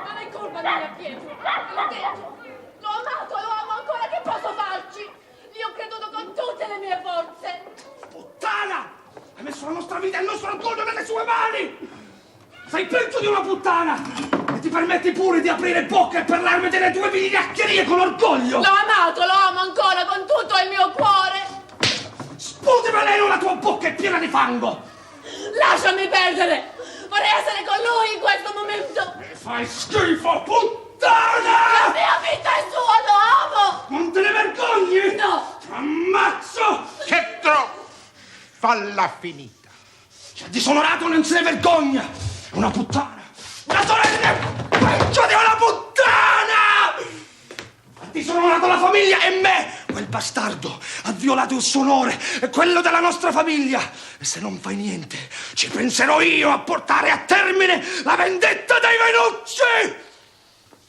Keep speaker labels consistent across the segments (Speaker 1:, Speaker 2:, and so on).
Speaker 1: Non è colpa mia, Pietro. L'ho detto. L'ho amato, lo amo ancora. Che posso farci? Gli ho creduto con tutte le mie forze.
Speaker 2: Puttana! Hai messo la nostra vita e il nostro orgoglio nelle sue mani! Sei peggio di una puttana! E ti permetti pure di aprire bocca e parlarmi delle tue vigliaccherie con orgoglio!
Speaker 1: L'ho amato, lo amo ancora con tutto il mio cuore!
Speaker 2: Sputi veleno, la tua bocca è piena di fango!
Speaker 1: Lasciami perdere! Vorrei essere con lui in questo momento!
Speaker 2: Mi fai schifo, puttana!
Speaker 1: La mia vita è sua, lo amo!
Speaker 2: Non te ne vergogni?
Speaker 1: No!
Speaker 2: Ti ammazzo!
Speaker 3: Che troppo! Falla finita!
Speaker 2: Chi ha disonorato non se ne vergogna! Una puttana! Una sorella è peggio di una puttana! Ha disonorato la famiglia e me! Quel bastardo ha violato il suo onore e quello della nostra famiglia! E se non fai niente, ci penserò io a portare a termine la vendetta dei Venucci!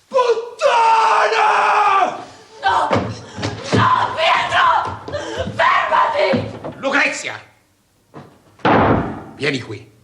Speaker 2: Puttana!
Speaker 1: No! No, Pietro! Fermati!
Speaker 3: Lucrezia! Vieni qui.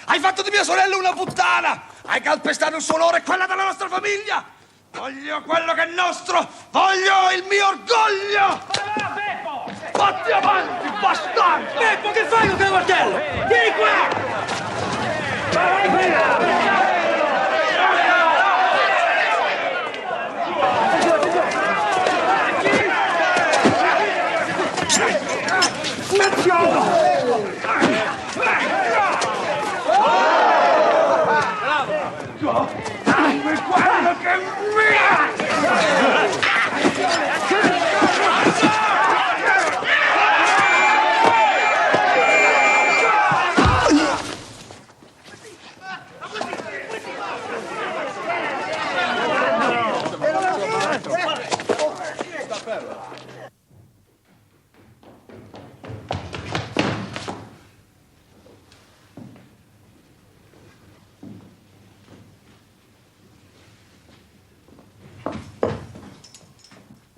Speaker 2: Hai fatto di mia sorella una puttana! Hai calpestato il suo onore e quella della nostra famiglia! Voglio quello che è nostro! Voglio il mio orgoglio!
Speaker 4: Beppo!
Speaker 2: Fatti avanti, bastardo!
Speaker 4: Beppo, che fai con quel martello? Vieni qua! Vai,
Speaker 2: Guarda che mia!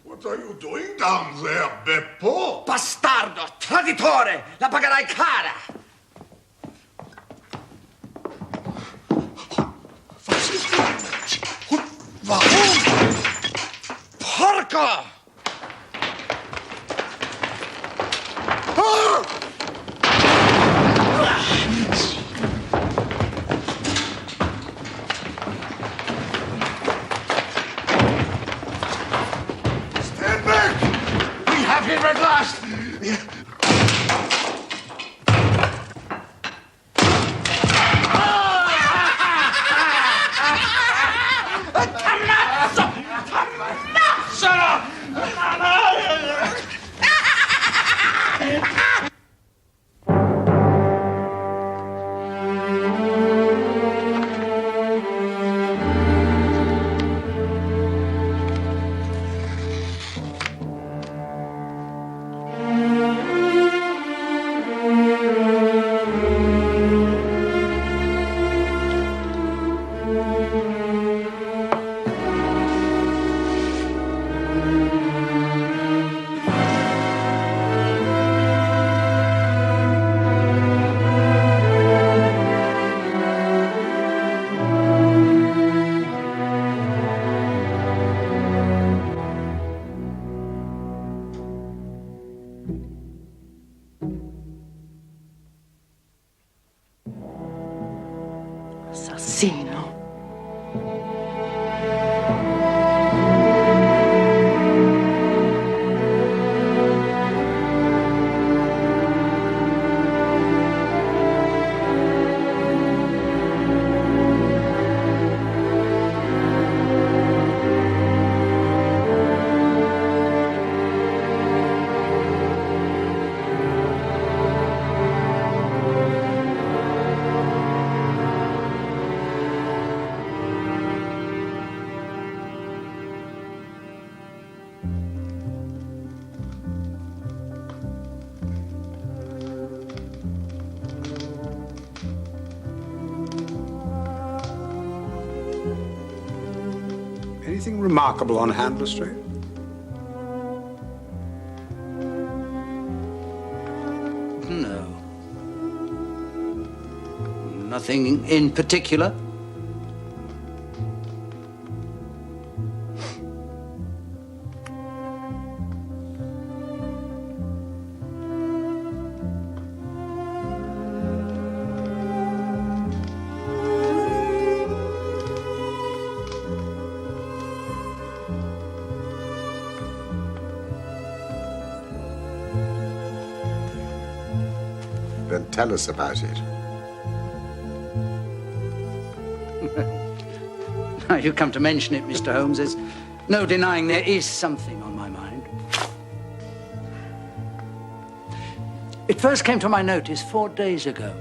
Speaker 5: What are you doing down there, Beppo?
Speaker 2: Bastardo, traditore, la pagherai cara!
Speaker 5: Warum?
Speaker 2: Porco!
Speaker 5: Stand back! We have him at last!
Speaker 6: Assassino.
Speaker 7: Anything remarkable on hand, Lestrade?
Speaker 8: No. Nothing in particular.
Speaker 5: Then tell us about it.
Speaker 8: Now you come to mention it, Mr. Holmes, there's no denying there is something on my mind. It first came to my notice 4 days ago.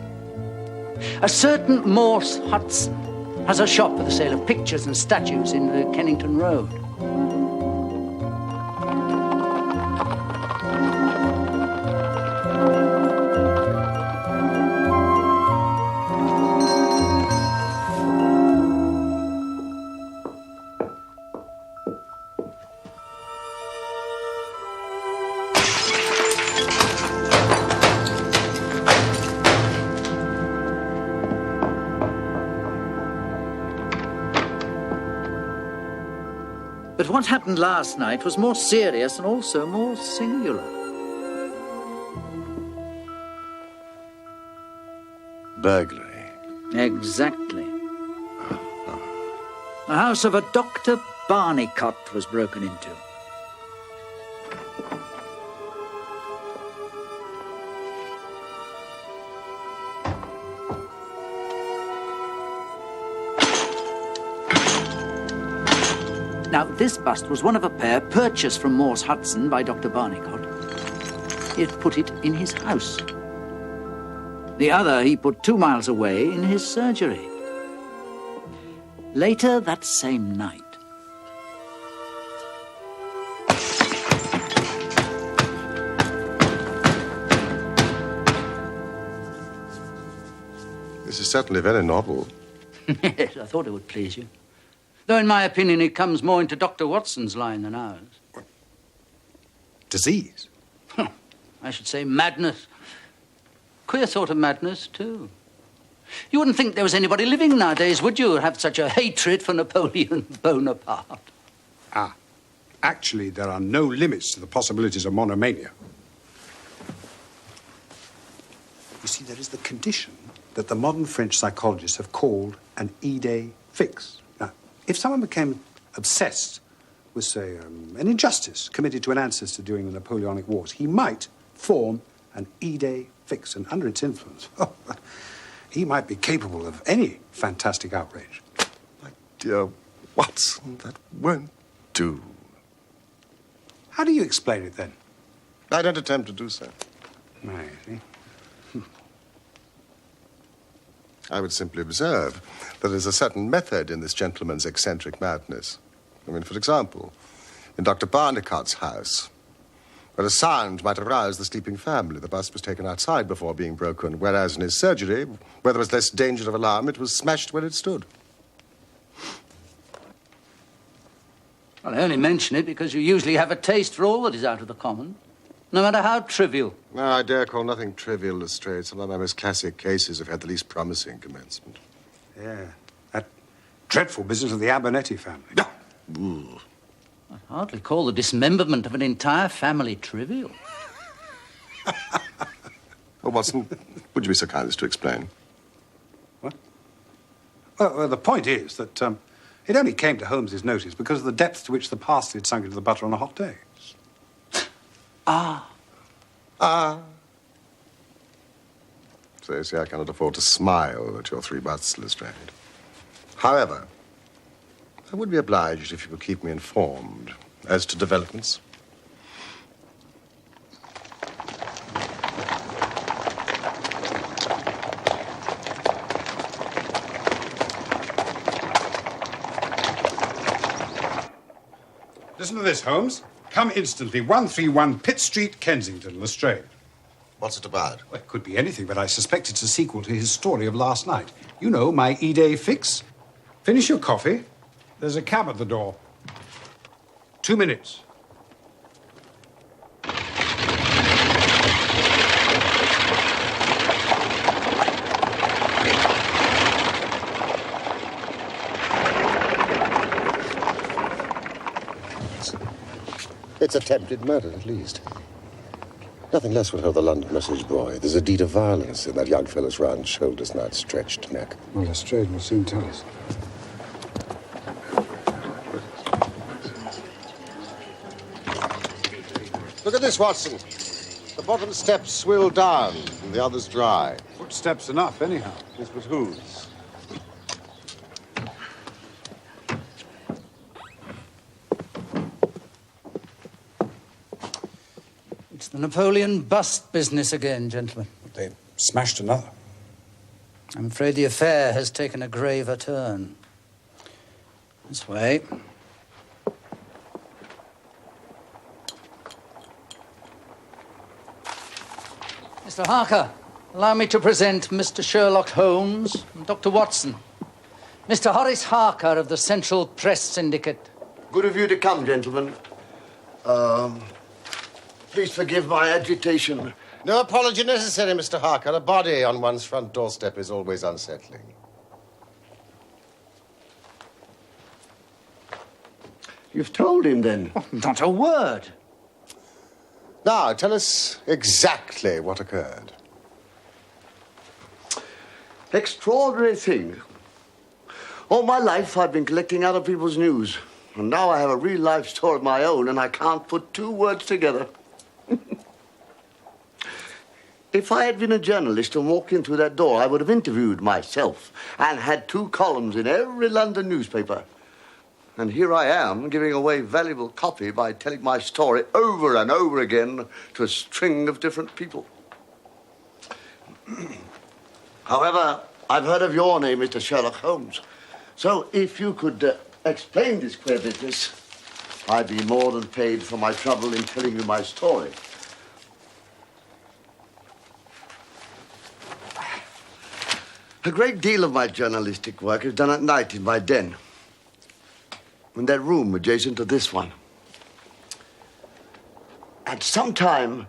Speaker 8: A certain Morse Hudson has a shop for the sale of pictures and statues in the Kennington Road. But what happened last night was more serious and also more singular.
Speaker 5: Burglary.
Speaker 8: Exactly. The house of a Dr. Barnicot was broken into. Now, this bust was one of a pair purchased from Morse Hudson by Dr. Barnicot. He had put it in his house. The other he put 2 miles away in his surgery. Later that same night,
Speaker 5: This is certainly very novel.
Speaker 8: yes, I thought it would please you. Though, in my opinion, it comes more into Dr. Watson's line than ours.
Speaker 7: Disease?
Speaker 8: I should say madness. Queer sort of madness, too. You wouldn't think there was anybody living nowadays, would you, have such a hatred for Napoleon Bonaparte?
Speaker 7: Ah, actually, there are no limits to the possibilities of monomania. You see, there is the condition that the modern French psychologists have called an idée fixe. Now, if someone became obsessed with, say, an injustice committed to an ancestor during the Napoleonic Wars, he might form an idée fixe, and under its influence, he might be capable of any fantastic outrage.
Speaker 5: My dear Watson, that won't do.
Speaker 7: How do you explain it, then?
Speaker 5: I don't attempt to do so.
Speaker 7: I see.
Speaker 5: I would simply observe that there's a certain method in this gentleman's eccentric madness. I mean, for example, in Dr. Barnicot's house, where a sound might arouse the sleeping family, the bust was taken outside before being broken, whereas in his surgery, where there was less danger of alarm, it was smashed where it stood.
Speaker 8: Well, I only mention it because you usually have a taste for all that is out of the common, no matter how trivial.
Speaker 5: No, I dare call nothing trivial, Lestrade. Some of my most classic cases have had the least promising commencement.
Speaker 7: Yeah, that dreadful business of the Abernethy family. No.
Speaker 5: Ooh.
Speaker 8: I'd hardly call the dismemberment of an entire family trivial.
Speaker 5: Oh, Watson, would you be so kind as to explain?
Speaker 7: What? Well, the point is that it only came to Holmes's notice because of the depth to which the parsley had sunk into the butter on a hot day.
Speaker 5: Ah. So you see, I cannot afford to smile at your 3 busts, Lestrade. However, I would be obliged if you would keep me informed as to developments.
Speaker 7: Listen to this, Holmes. Come instantly. 131 Pitt Street, Kensington, Lestrade.
Speaker 5: What's it about?
Speaker 7: Well, it could be anything, but I suspect it's a sequel to his story of last night. You know, my E-Day fix. Finish your coffee. There's a cab at the door. 2 minutes.
Speaker 5: It's attempted murder, at least. Nothing less would hold the London message boy. There's a deed of violence in that young fellow's round shoulders and outstretched neck.
Speaker 7: Well, Lestrade will soon tell us.
Speaker 5: Look at this, Watson. The bottom steps swill down and the others dry.
Speaker 7: Footsteps enough, anyhow.
Speaker 5: Yes, but whose?
Speaker 8: It's the Napoleon bust business again, gentlemen.
Speaker 7: They smashed another.
Speaker 8: I'm afraid the affair has taken a graver turn. This way. Mr. Harker, allow me to present Mr. Sherlock Holmes and Dr. Watson. Mr. Horace Harker of the Central Press Syndicate.
Speaker 6: Good of you to come, gentlemen. Please forgive my agitation.
Speaker 5: No apology necessary, Mr. Harker. A body on one's front doorstep is always unsettling.
Speaker 6: You've told him, then?
Speaker 8: Oh, not a word.
Speaker 5: Now, tell us exactly what occurred.
Speaker 6: Extraordinary thing. All my life, I've been collecting other people's news. And now I have a real-life story of my own, and I can't put 2 words together. If I had been a journalist and walked in through that door, I would have interviewed myself and had 2 columns in every London newspaper. And here I am, giving away valuable copy by telling my story over and over again to a string of different people. However, I've heard of your name, Mr. Sherlock Holmes. So if you could explain this queer business, I'd be more than paid for my trouble in telling you my story. A great deal of my journalistic work is done at night in my den. In that room adjacent to this one. At some time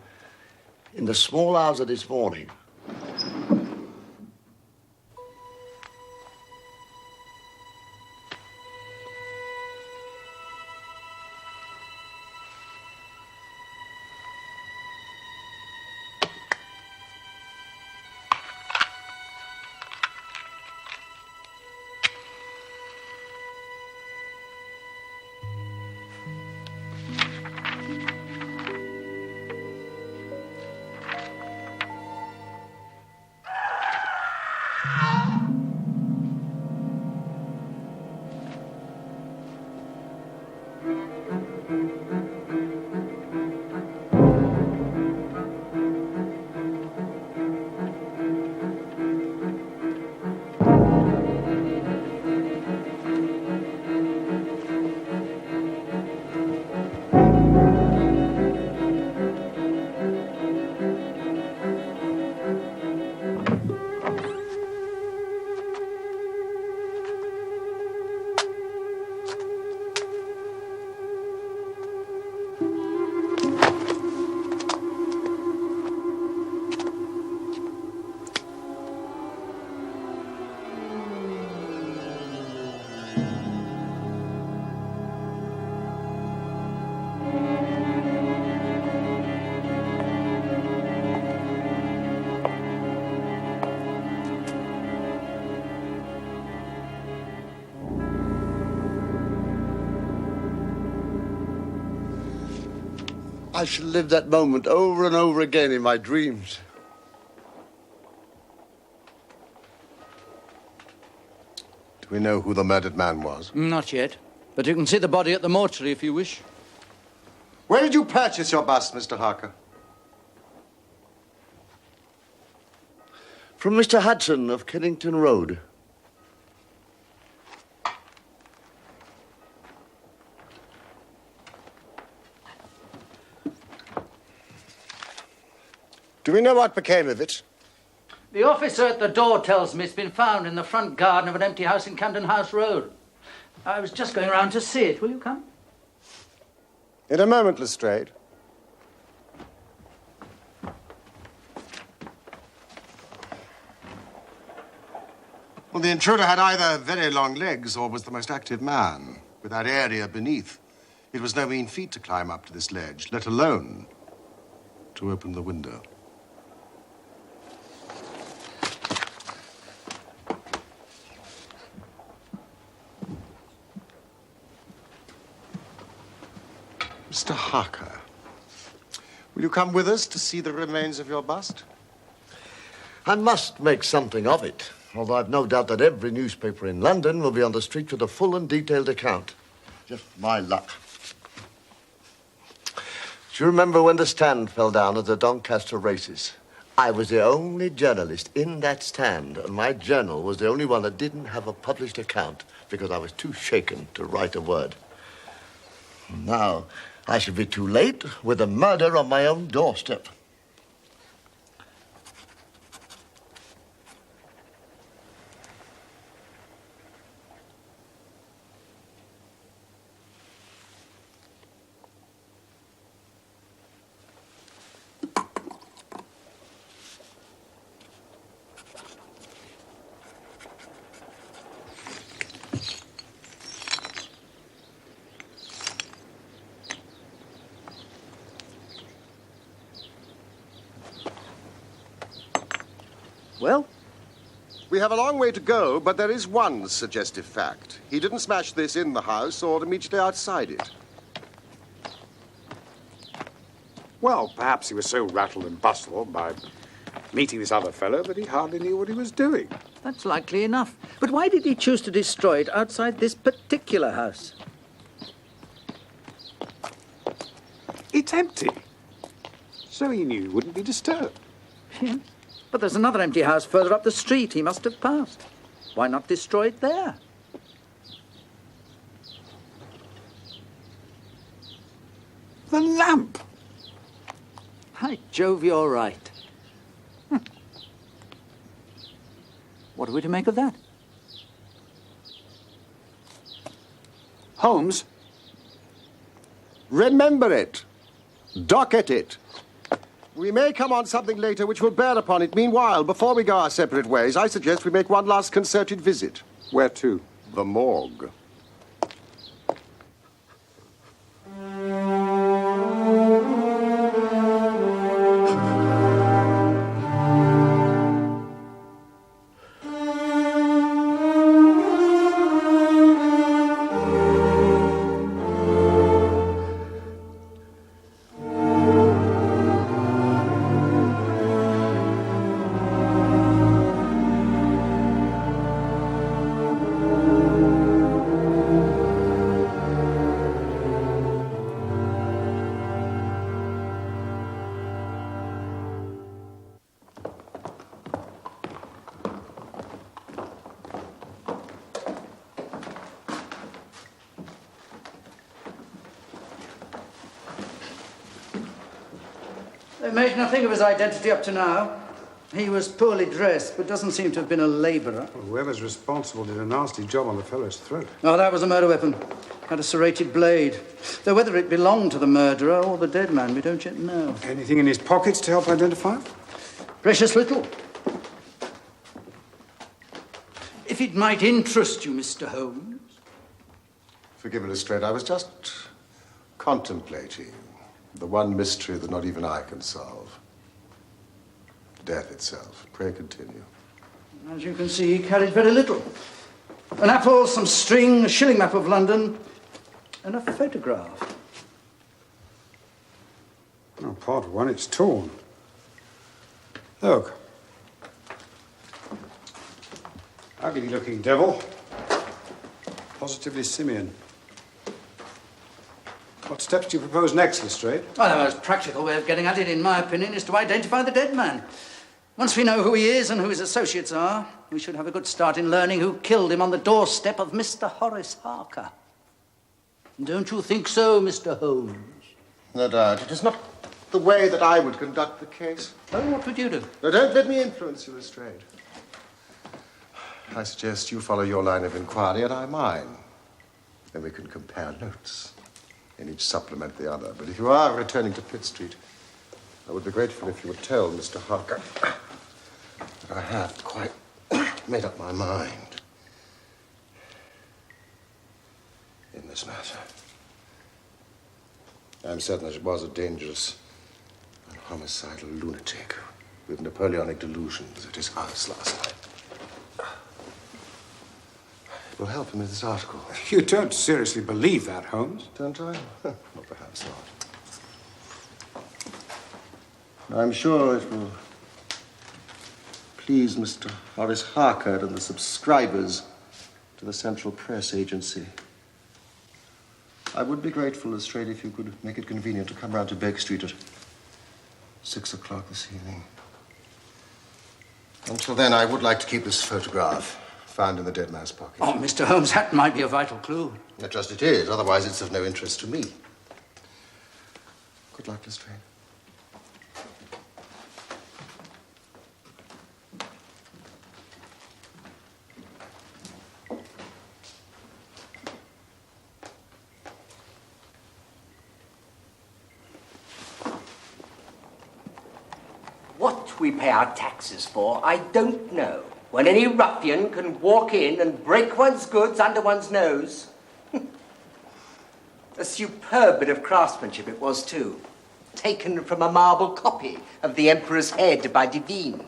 Speaker 6: in the small hours of this morning, I shall live that moment over and over again in my dreams.
Speaker 5: Do we know who the murdered man was?
Speaker 8: Not yet. But you can see the body at the mortuary if you wish.
Speaker 5: Where did you purchase your bust, Mr. Harker?
Speaker 6: From Mr. Hudson of Kennington Road.
Speaker 5: Do we know what became of it?
Speaker 8: The officer at the door tells me it's been found in the front garden of an empty house in Camden House Road. I was just going round to see it. Will you come?
Speaker 5: In a moment, Lestrade. Well, the intruder had either very long legs or was the most active man. With that area beneath, it was no mean feat to climb up to this ledge, let alone to open the window. Mr. Harker, will you come with us to see the remains of your bust?
Speaker 6: I must make something of it, although I've no doubt that every newspaper in London will be on the street with a full and detailed account. Just my luck. Do you remember when the stand fell down at the Doncaster races? I was the only journalist in that stand, and my journal was the only one that didn't have a published account because I was too shaken to write a word. Now, I should be too late with a murder on my own doorstep.
Speaker 8: Well?
Speaker 5: We have a long way to go, but there is one suggestive fact. He didn't smash this in the house or immediately outside it.
Speaker 7: Well, perhaps he was so rattled and bustled by meeting this other fellow that he hardly knew what he was doing.
Speaker 8: That's likely enough. But why did he choose to destroy it outside this particular house?
Speaker 7: It's empty. So he knew he wouldn't be disturbed.
Speaker 8: Yeah. But there's another empty house further up the street he must have passed. Why not destroy it there?
Speaker 7: The lamp!
Speaker 8: By Jove, you're right. What are we to make of that?
Speaker 7: Holmes?
Speaker 5: Remember it. Docket it. We may come on something later which will bear upon it. Meanwhile, before we go our separate ways, I suggest we make one last concerted visit.
Speaker 7: Where to?
Speaker 5: The morgue.
Speaker 8: They made nothing of his identity up to now. He was poorly dressed, but doesn't seem to have been a labourer.
Speaker 7: Well, whoever's responsible did a nasty job on the fellow's throat.
Speaker 8: Oh, that was a murder weapon. Had a serrated blade. Though whether it belonged to the murderer or the dead man, we don't yet know.
Speaker 7: Anything in his pockets to help identify him?
Speaker 8: Precious little. If it might interest you, Mr. Holmes.
Speaker 5: Forgive me, Lestrade, I was just contemplating the one mystery that not even I can solve. Death itself. Pray continue.
Speaker 8: As you can see, he carried very little. An apple, some string, a shilling map of London, and a photograph.
Speaker 7: part of one. It's torn. Look. Ugly-looking devil. Positively simian. What steps do you propose next, Lestrade?
Speaker 8: Well, the most practical way of getting at it, in my opinion, is to identify the dead man. Once we know who he is and who his associates are, we should have a good start in learning who killed him on the doorstep of Mr. Horace Harker. Don't you think so, Mr. Holmes?
Speaker 5: No doubt. It is not the way that I would conduct the case.
Speaker 8: Well, what would you do?
Speaker 5: No, don't let me influence you, Lestrade. I suggest you follow your line of inquiry and I mine. Then we can compare notes and each supplement the other. But if you are returning to Pitt Street, I would be grateful if you would tell Mr. Harker that I have quite made up my mind in this matter. I'm certain that it was a dangerous and homicidal lunatic with Napoleonic delusions at his house last night. It will help him with this article.
Speaker 7: You don't seriously believe that, Holmes?
Speaker 5: Don't I? Well, perhaps not. I'm sure it will please Mr. Horace Harker and the subscribers to the Central Press Agency. I would be grateful, Lestrade, if you could make it convenient to come round to Baker Street at 6 o'clock this evening. Until then, I would like to keep this photograph found in the dead man's pocket.
Speaker 8: Oh, Mr. Holmes, that might be a vital clue.
Speaker 5: Just it is. Otherwise, it's of no interest to me. Good luck, Lestrade.
Speaker 9: What we pay our taxes for, I don't know. When any ruffian can walk in and break one's goods under one's nose. A superb bit of craftsmanship it was, too. Taken from a marble copy of the Emperor's head by Divine.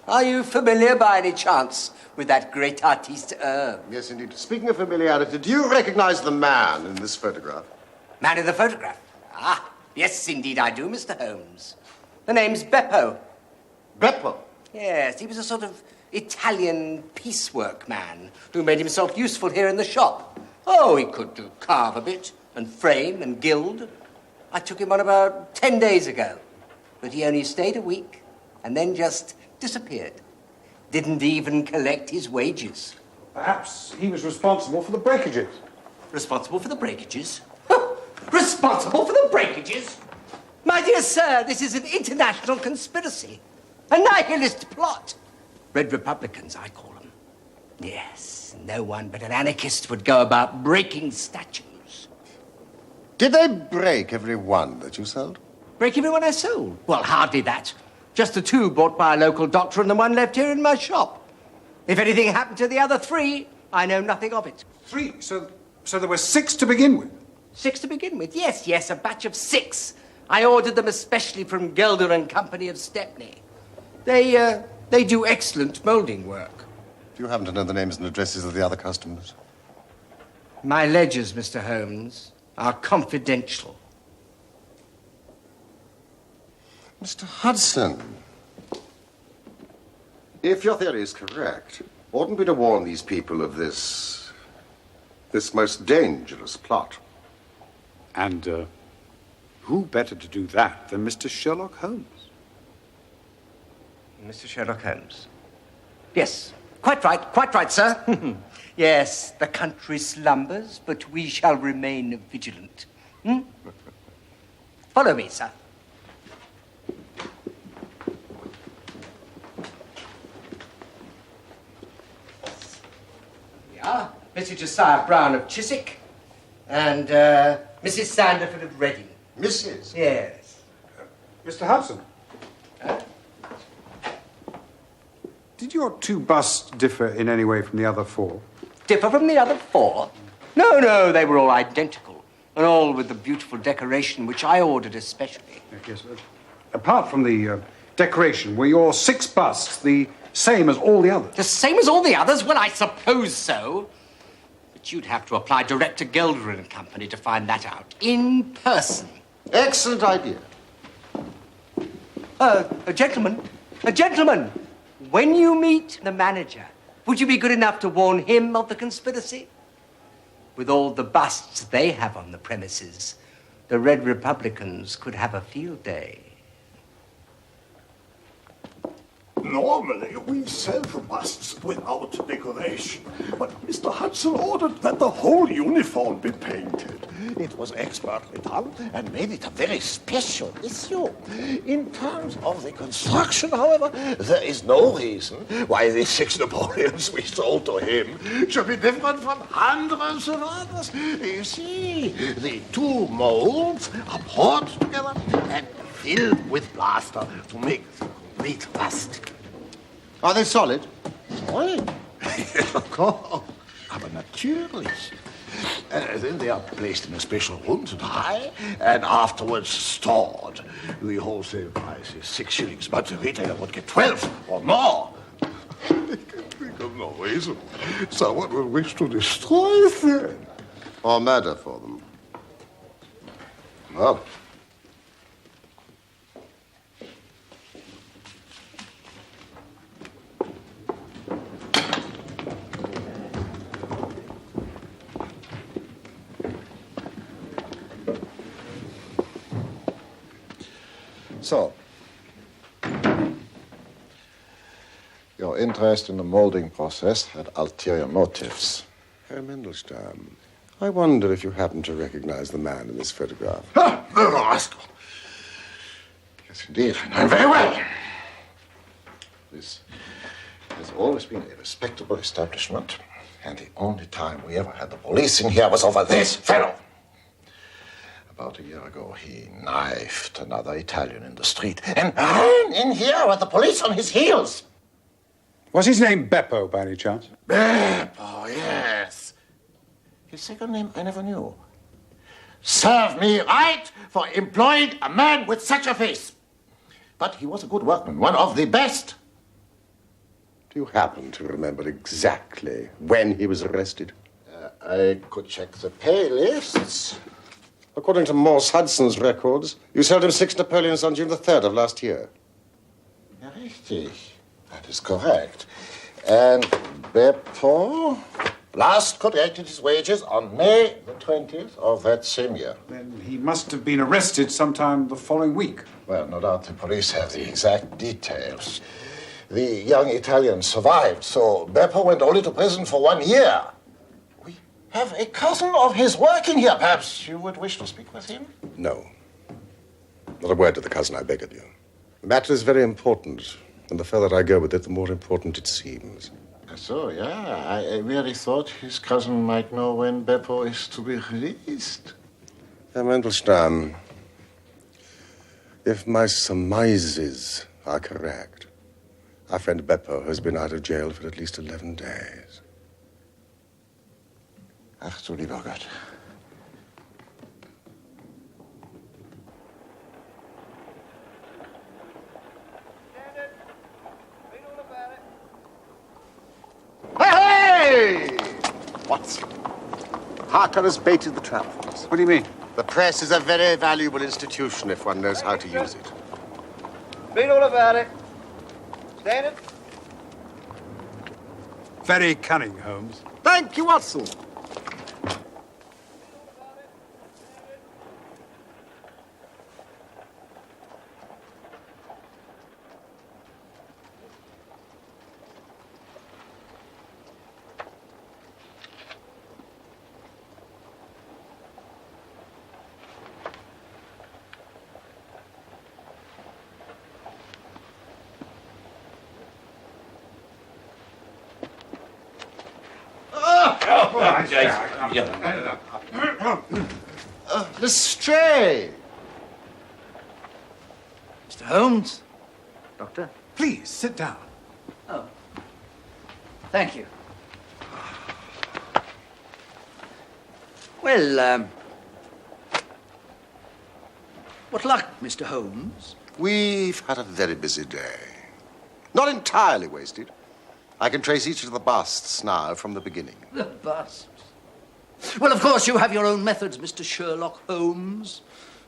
Speaker 9: Are you familiar, by any chance, with that great artiste?
Speaker 5: Yes, indeed. Speaking of familiarity, do you recognize the man in this photograph?
Speaker 9: Man in the photograph? Ah, yes, indeed I do, Mr. Holmes. The name's Beppo.
Speaker 5: Beppo?
Speaker 9: Yes, he was a sort of Italian piecework man who made himself useful here in the shop. Oh, he could carve a bit and frame and gild. I took him on about 10 days ago, but he only stayed a week and then just disappeared. Didn't even collect his wages.
Speaker 7: Perhaps he was responsible for the breakages.
Speaker 9: Responsible for the breakages? Responsible for the breakages? My dear sir, this is an international conspiracy. A nihilist plot. Red Republicans, I call them. Yes, no one but an anarchist would go about breaking statues.
Speaker 5: Did they break every one that you sold?
Speaker 9: Break every one I sold? Well, hardly that. Just the 2 bought by a local doctor and the 1 left here in my shop. If anything happened to the other 3, I know nothing of it.
Speaker 7: 3? So there were 6 to begin with?
Speaker 9: 6 to begin with? Yes, a batch of 6. I ordered them especially from Gelder and Company of Stepney. They do excellent moulding work.
Speaker 5: Do you happen to know the names and addresses of the other customers?
Speaker 9: My ledgers, Mr. Holmes, are confidential.
Speaker 5: Mr. Hudson, if your theory is correct, oughtn't we to warn these people of this most dangerous plot?
Speaker 7: And who better to do that than Mr. Sherlock Holmes?
Speaker 9: Mr. Sherlock Holmes. Yes, quite right, sir. Yes, the country slumbers, but we shall remain vigilant. Follow me, sir. Here we are. Mr. Josiah Brown of Chiswick and Mrs. Sanderford of Reading.
Speaker 5: Mrs.?
Speaker 9: Yes.
Speaker 7: Mr. Hudson? Did your 2 busts differ in any way from the other 4?
Speaker 9: Differ from the other 4? No, they were all identical. And all with the beautiful decoration which I ordered especially.
Speaker 7: Yes, apart from the decoration, were your 6 busts the same as all the others?
Speaker 9: The same as all the others? Well, I suppose so. But you'd have to apply direct to Gelder and Company to find that out. In person.
Speaker 5: Excellent idea.
Speaker 9: Gentlemen, when you meet the manager, would you be good enough to warn him of the conspiracy? With all the busts they have on the premises, the Red Republicans could have a field day.
Speaker 10: Normally, we sell the busts without decoration, but Mr. Hudson ordered that the whole uniform be painted. It was expertly done and made it a very special issue. In terms of the construction, however, there is no reason why the Six Napoleons we sold to him should be different from hundreds of others. You see, the two molds are poured together and filled with plaster to make the complete bust.
Speaker 5: Are they solid?
Speaker 10: Solid? Of course. Aber natürlich. Then they are placed in a special room to dry and afterwards stored. The wholesale price is 6 shillings, but the retailer would get 12 or more. I can think of no reason someone would wish to destroy them.
Speaker 5: Or murder for them. Well. So, your interest in the molding process had ulterior motives. Herr Mandelstam, I wonder if you happen to recognize the man in this photograph.
Speaker 10: Ah, the rascal. Yes, indeed. I know him very well.
Speaker 5: This has always been a respectable establishment, and the only time we ever had the police in here was over this fellow. About a year ago, he knifed another Italian in the street and ran in here with the police on his heels.
Speaker 7: Was his name Beppo, by any chance?
Speaker 5: Beppo, yes. His second name I never knew. Serve me right for employing a man with such a face. But he was a good workman, one of the best. Do you happen to remember exactly when he was arrested? I could check the pay lists. According to Morse Hudson's records, you sold him 6 Napoleons on June the 3rd of last year. Ja, richtig. That is correct. And Beppo last collected his wages on May the 20th of that same year.
Speaker 7: Then he must have been arrested sometime the following week.
Speaker 5: Well, no doubt the police have the exact details. The young Italian survived, so Beppo went only to prison for 1 year. We have a cousin of his working here. Perhaps you would wish to speak with him? No. Not a word to the cousin, I beg of you. The matter is very important, and the further I go with it, the more important it seems. So, yeah, I really thought his cousin might know when Beppo is to be released. Herr Mandelstam, if my surmises are correct, our friend Beppo has been out of jail for at least 11 days. Ach du lieber Gott.
Speaker 10: Hey!
Speaker 5: What? Harker has baited the trap.
Speaker 7: What do you mean?
Speaker 5: The press is a very valuable institution if one knows how to use it.
Speaker 9: Read all about it. Stand it.
Speaker 7: Very cunning, Holmes.
Speaker 5: Thank you, Watson. Lestrade!
Speaker 8: Mr. Holmes? Doctor?
Speaker 7: Please, sit down.
Speaker 8: Oh. Thank you. Well, what luck, Mr. Holmes?
Speaker 5: We've had a very busy day. Not entirely wasted. I can trace each of the busts now from the beginning.
Speaker 8: The busts? Well, of course, you have your own methods, Mr. Sherlock Holmes.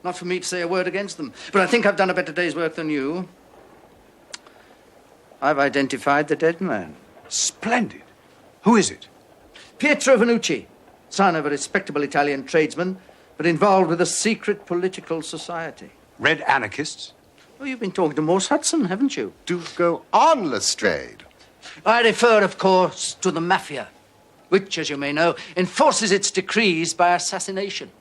Speaker 8: Not for me to say a word against them. But I think I've done a better day's work than you. I've identified the dead man.
Speaker 7: Splendid. Who is it?
Speaker 8: Pietro Vannucci, son of a respectable Italian tradesman, but involved with a secret political society.
Speaker 7: Red anarchists?
Speaker 8: Oh, you've been talking to Morse Hudson, haven't you?
Speaker 5: Do go on, Lestrade.
Speaker 8: I refer, of course, to the mafia, which, as you may know, enforces its decrees by assassination.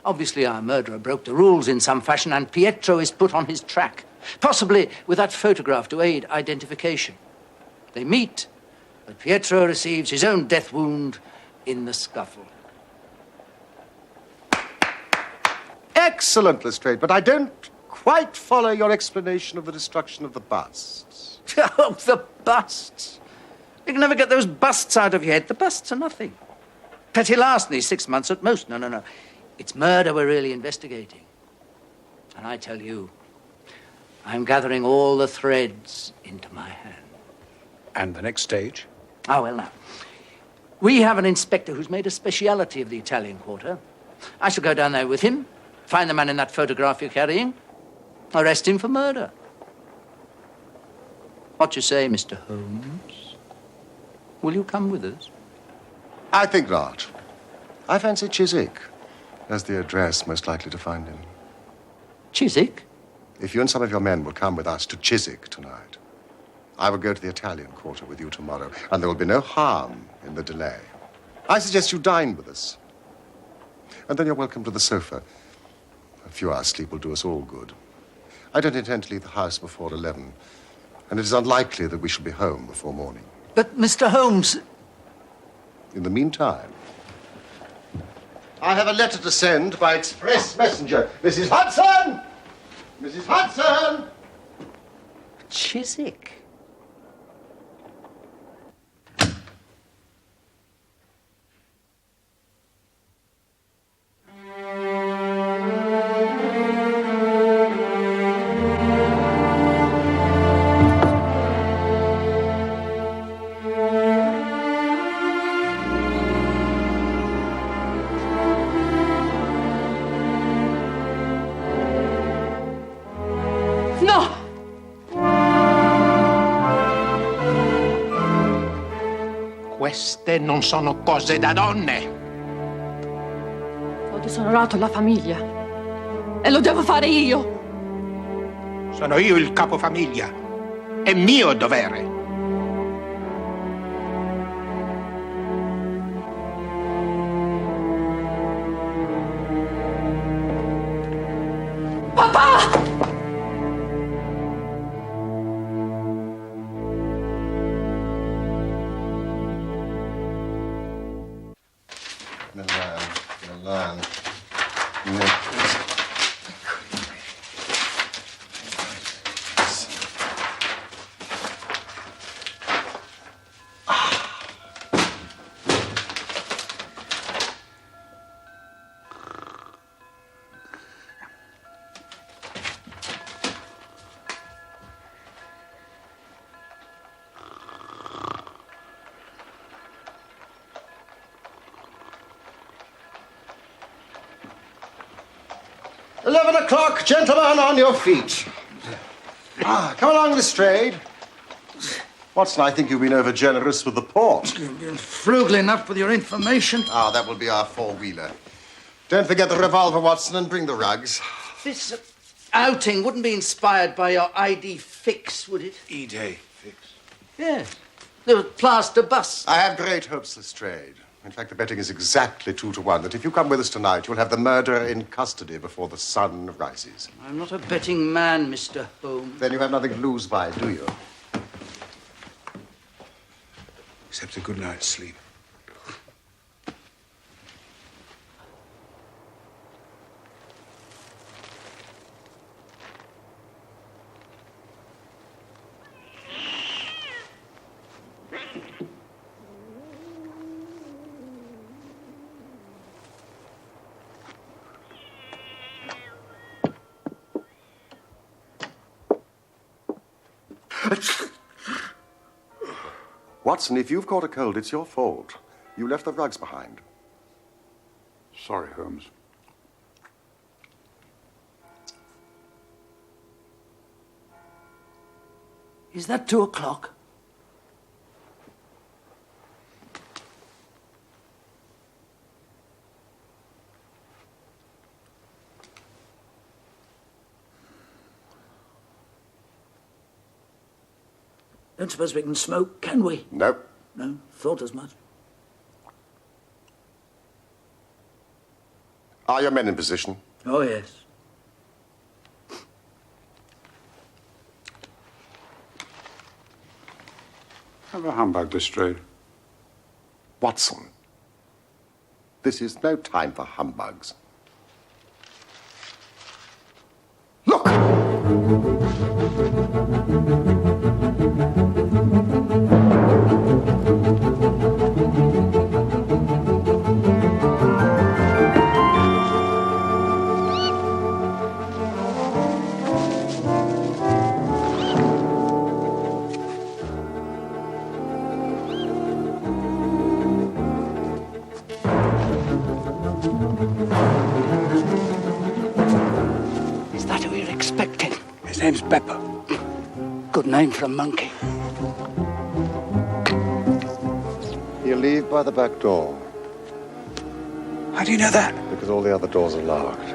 Speaker 8: Obviously, our murderer broke the rules in some fashion, and Pietro is put on his track, possibly with that photograph to aid identification. They meet, but Pietro receives his own death wound in the scuffle.
Speaker 5: Excellent, Lestrade, but I don't quite follow your explanation of the destruction of the busts.
Speaker 8: Oh, the busts. You can never get those busts out of your head. The busts are nothing. Petty larceny, 6 months at most. No. It's murder we're really investigating. And I tell you, I'm gathering all the threads into my hand.
Speaker 7: And the next stage?
Speaker 8: Oh, well, now. We have an inspector who's made a speciality of the Italian quarter. I shall go down there with him, find the man in that photograph you're carrying, arrest him for murder. What you say, Mr. Holmes? Will you come with us?
Speaker 5: I think not. I fancy Chiswick as the address most likely to find him.
Speaker 8: Chiswick?
Speaker 5: If you and some of your men will come with us to Chiswick tonight, I will go to the Italian quarter with you tomorrow, and there will be no harm in the delay. I suggest you dine with us. And then you're welcome to the sofa. A few hours' sleep will do us all good. I don't intend to leave the house before 11, and it is unlikely that we shall be home before morning.
Speaker 8: But, Mr. Holmes...
Speaker 5: In the meantime, I have a letter to send by express messenger. Mrs. Hudson! Mrs. Hudson!
Speaker 8: Chiswick?
Speaker 3: Queste non sono cose da donne.
Speaker 1: Ho disonorato la famiglia e lo devo fare io.
Speaker 3: Sono io il capofamiglia. È mio dovere.
Speaker 1: Papà!
Speaker 5: Milan. O'clock, gentlemen, on your feet. Come along, Lestrade. Watson, I think you've been over-generous with the port.
Speaker 8: You've been frugal enough with your information.
Speaker 5: That will be our four-wheeler. Don't forget the revolver, Watson, and bring the rugs.
Speaker 8: This outing wouldn't be inspired by your ID fix, would it?
Speaker 7: E-Day fix?
Speaker 8: Yes. The plaster bust.
Speaker 5: I have great hopes, Lestrade. In fact, the betting is exactly 2-1 that if you come with us tonight, you'll have the murderer in custody before the sun rises.
Speaker 8: I'm not a betting man, Mr. Holmes.
Speaker 5: Then you have nothing to lose by, do you?
Speaker 7: Except a good night's sleep.
Speaker 5: Watson, if you've caught a cold, it's your fault. You left the rugs behind.
Speaker 7: Sorry, Holmes.
Speaker 8: Is that 2 o'clock? Don't suppose we can smoke, can we?
Speaker 5: No.
Speaker 8: No, thought as much.
Speaker 5: Are your men in position?
Speaker 8: Oh, yes.
Speaker 7: Have a humbug, Lestrade.
Speaker 5: Watson, this is no time for humbugs. Look!
Speaker 8: Is that who you're expecting? His name's Beppo. Good name for a monkey.
Speaker 5: He'll leave by the back door.
Speaker 8: How do you know that?
Speaker 5: Because all the other doors are locked.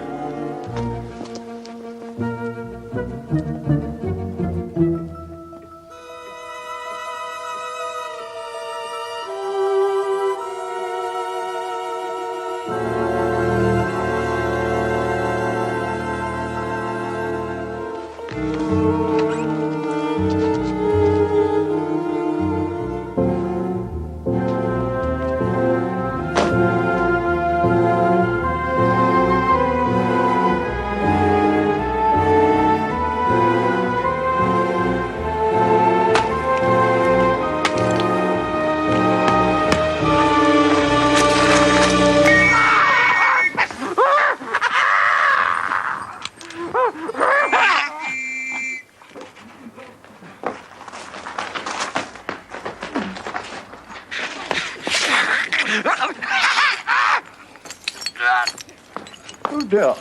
Speaker 10: Oh dear,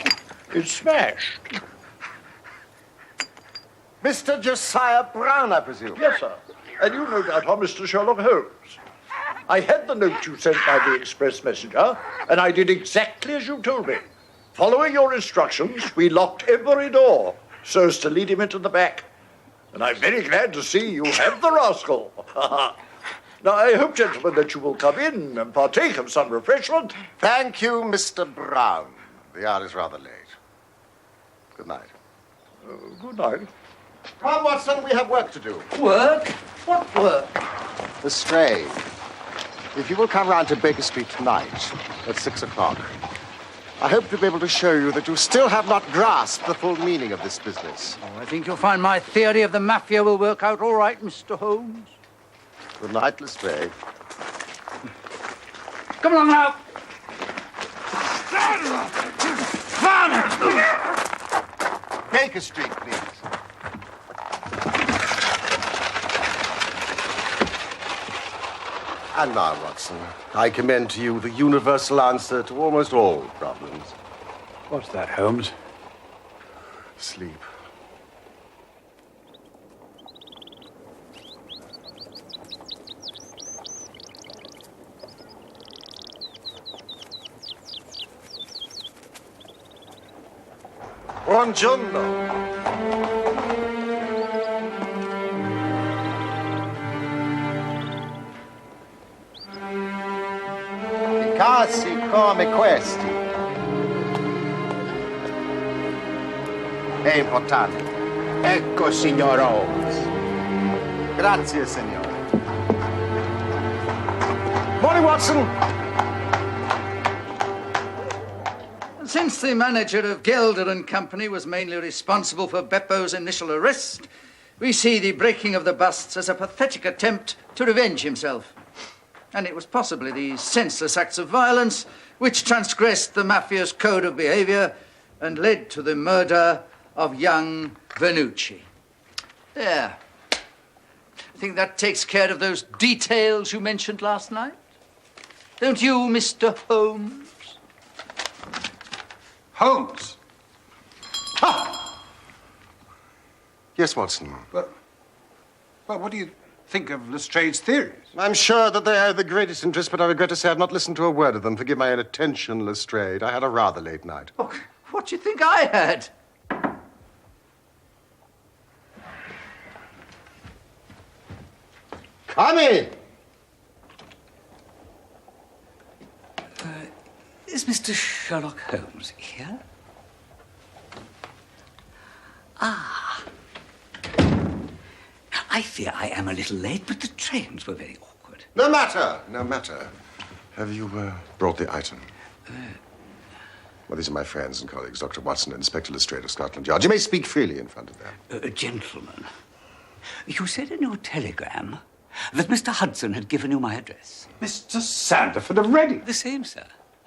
Speaker 10: it's smashed.
Speaker 5: Mr. Josiah Brown, I presume?
Speaker 10: Yes, sir. And you no doubt are Mr. Sherlock Holmes. I had the note you sent by the express messenger, and I did exactly as you told me. Following your instructions, we locked every door so as to lead him into the back. And I'm very glad to see you have the rascal. Now, I hope, gentlemen, that you will come in and partake of some refreshment.
Speaker 5: Thank you, Mr. Brown. The hour is rather late. Good night.
Speaker 10: Good night.
Speaker 5: Come on, Watson, we have work to do.
Speaker 8: Work? What work?
Speaker 5: Lestrade, if you will come round to Baker Street tonight at 6 o'clock, I hope to be able to show you that you still have not grasped the full meaning of this business.
Speaker 8: Oh, I think you'll find my theory of the mafia will work out all right, Mr. Holmes.
Speaker 5: Good night, Lestrade.
Speaker 8: Come along now.
Speaker 5: Baker Street, please. And now, Watson, I commend to you the universal answer to almost all problems.
Speaker 7: What's that, Holmes?
Speaker 5: Sleep. Buongiorno. I casi come questi è importante.
Speaker 3: Ecco, signor Holmes.
Speaker 5: Grazie, signore. Morning, Watson.
Speaker 8: Since the manager of Gelder and Company was mainly responsible for Beppo's initial arrest, we see the breaking of the busts as a pathetic attempt to revenge himself. And it was possibly these senseless acts of violence which transgressed the mafia's code of behavior and led to the murder of young Vernucci. There. I think that takes care of those details you mentioned last night. Don't you, Mr. Holmes?
Speaker 7: Holmes!
Speaker 5: Ah! Yes, Watson.
Speaker 7: But Well, what do you think of Lestrade's theories?
Speaker 5: I'm sure that they are of the greatest interest, but I regret to say I've not listened to a word of them. Forgive my inattention, Lestrade. I had a rather late night.
Speaker 8: Oh, what do you think I had?
Speaker 5: Come in!
Speaker 11: Is Mr. Sherlock Holmes here? Ah. I fear I am a little late, but the trains were very awkward.
Speaker 5: No matter, no matter. Have you brought the item? Well, these are my friends and colleagues, Dr. Watson and Inspector Lestrade of Scotland Yard. You may speak freely in front of them.
Speaker 11: Gentlemen, you said in your telegram that Mr. Hudson had given you my address.
Speaker 7: Mr. Sandford of Reading.
Speaker 11: The same, sir.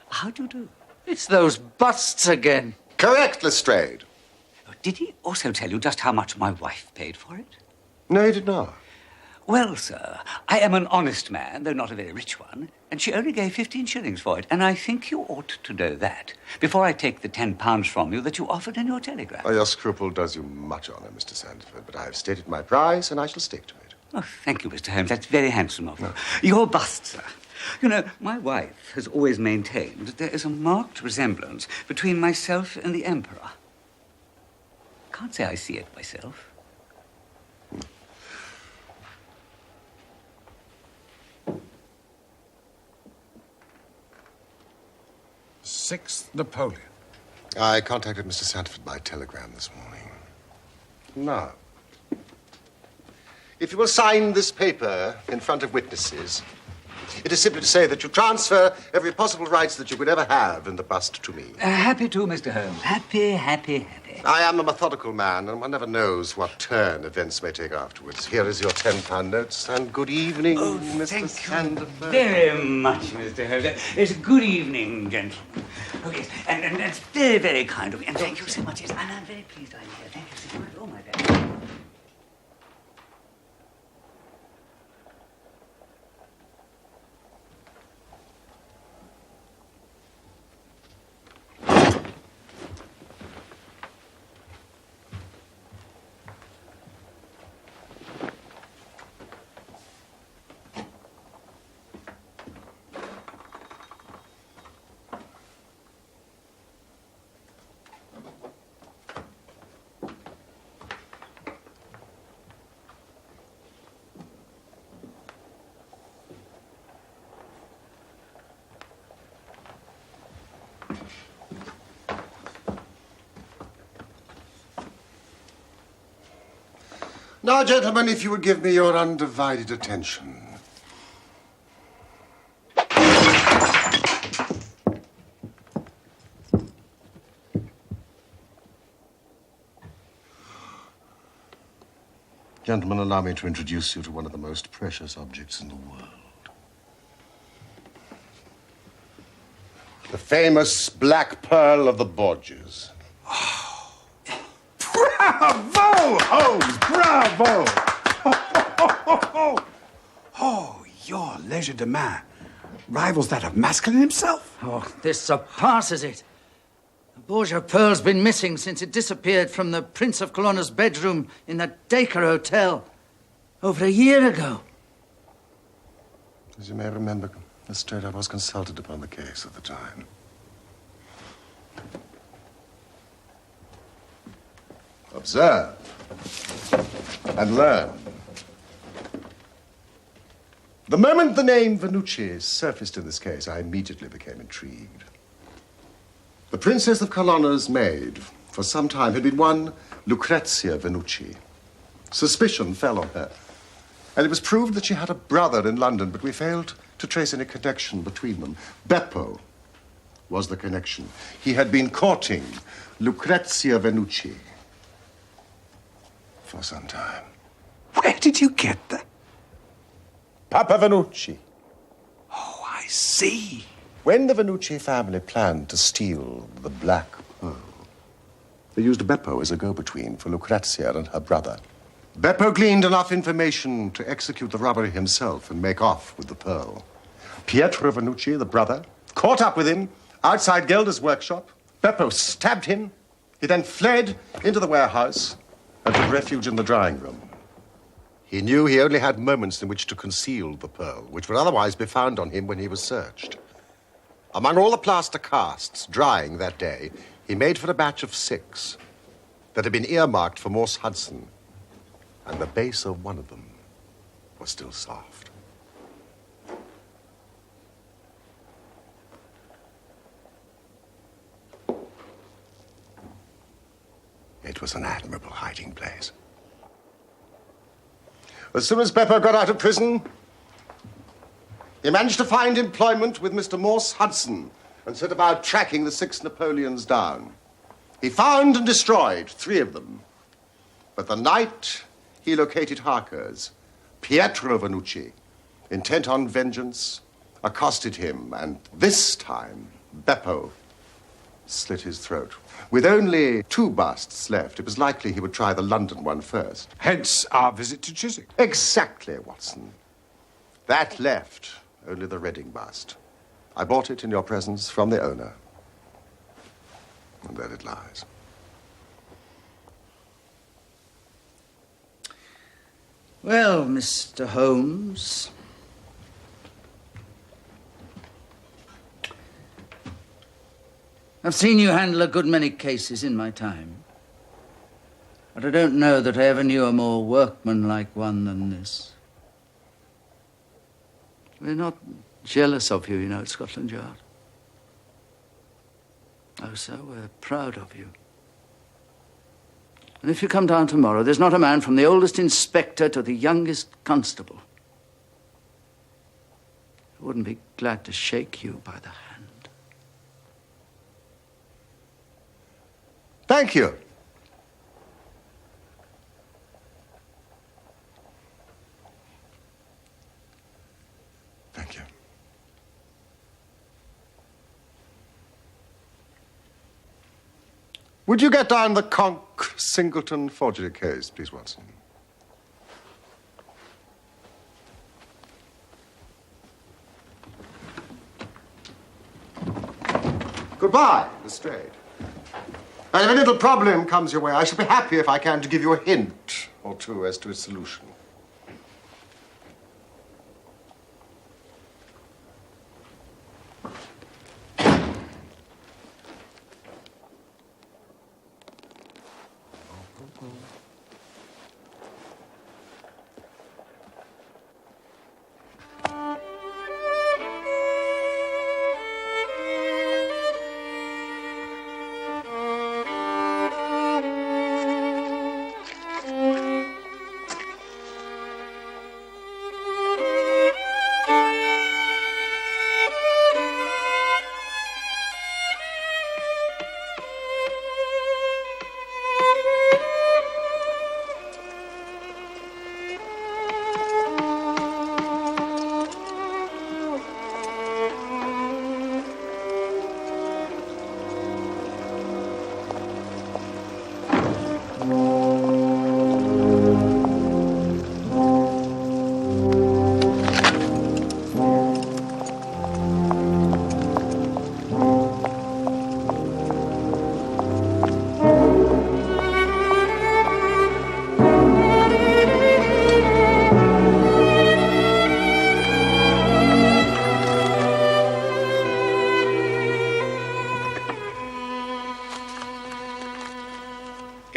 Speaker 11: How do you do?
Speaker 8: It's those busts again.
Speaker 5: Correct, Lestrade.
Speaker 11: Did he also tell you just how much my wife paid for it?
Speaker 5: No, he did not.
Speaker 11: Well, sir, I am an honest man, though not a very rich one, and she only gave 15 shillings for it, and I think you ought to know that before I take the £10 from you that you offered in your telegram.
Speaker 5: Oh, your scruple does you much honor, Mr. Sandford, but I have stated my price, and I shall stick to it.
Speaker 11: Oh, thank you, Mr. Holmes. That's very handsome of you. Your bust, sir. You know, my wife has always maintained that there is a marked resemblance between myself and the Emperor. Can't say I see it myself.
Speaker 7: Sixth Napoleon.
Speaker 5: I contacted Mr. Sandford by telegram this morning. Now, if you will sign this paper in front of witnesses, it is simply to say that you transfer every possible rights that you could ever have in the bust to me.
Speaker 11: Happy to, Mr. Holmes. Happy, happy, happy.
Speaker 5: I am a methodical man, and one never knows what turn events may take afterwards. Here is your £10 notes, and good evening, Mr. Sandford.
Speaker 11: Very much, Mr. Holmes. It's good evening, gentlemen. Oh, yes, and that's very, very kind of you. And thank you so much. Yes, and I'm very pleased I'm here. Thank you so much. Oh, my God.
Speaker 5: Now, gentlemen, if you would give me your undivided attention. Gentlemen, allow me to introduce you to one of the most precious objects in the world. The famous Black Pearl of the Borgias.
Speaker 7: Bravo, Holmes! Bravo! Oh, your legerdemain rivals that of Maskelyne himself.
Speaker 8: Oh, this surpasses it. The Borgia pearl's been missing since it disappeared from the Prince of Colonna's bedroom in the Dacre Hotel over a year ago.
Speaker 5: As you may remember, Lestrade, I was consulted upon the case at the time. Observe and learn. The moment the name Venucci surfaced in this case, I immediately became intrigued. The Princess of Colonna's maid, for some time, had been one Lucrezia Venucci. Suspicion fell on her, and it was proved that she had a brother in London, but we failed to trace any connection between them. Beppo was the connection. He had been courting Lucrezia Venucci for some time.
Speaker 7: Where did you get that?
Speaker 5: Papa Venucci.
Speaker 7: Oh, I see.
Speaker 5: When the Venucci family planned to steal the Black Pearl, they used Beppo as a go-between for Lucrezia and her brother. Beppo gleaned enough information to execute the robbery himself and make off with the pearl. Pietro Venucci, the brother, caught up with him outside Gelder's workshop. Beppo stabbed him. He then fled into the warehouse and took refuge in the drawing room. He knew he only had moments in which to conceal the pearl, which would otherwise be found on him when he was searched. Among all the plaster casts drying that day, he made for a batch of 6 that had been earmarked for Morse Hudson, and the base of one of them was still soft. It was an admirable hiding place. As soon as Beppo got out of prison, he managed to find employment with Mr. Morse Hudson and set about tracking the 6 Napoleons down. He found and destroyed 3 of them. But the night he located Harker's, Pietro Vanucci, intent on vengeance, accosted him, and this time Beppo slit his throat. With only 2 busts left, it was likely he would try the London one first.
Speaker 7: Hence our visit to Chiswick.
Speaker 5: Exactly, Watson. That left only the Reading bust. I bought it in your presence from the owner. And there it lies.
Speaker 8: Well, Mr. Holmes, I've seen you handle a good many cases in my time, but I don't know that I ever knew a more workmanlike one than this. We're not jealous of you, you know, at Scotland Yard. Oh, sir, we're proud of you. And if you come down tomorrow, there's not a man from the oldest inspector to the youngest constable who wouldn't be glad to shake you by the hand.
Speaker 5: Thank you. Thank you. Would you get down the Conk-Singleton forgery case, please, Watson? Goodbye, Lestrade. And if a little problem comes your way, I shall be happy if I can to give you a hint or 2 as to its solution.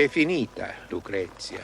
Speaker 3: È finita, Lucrezia.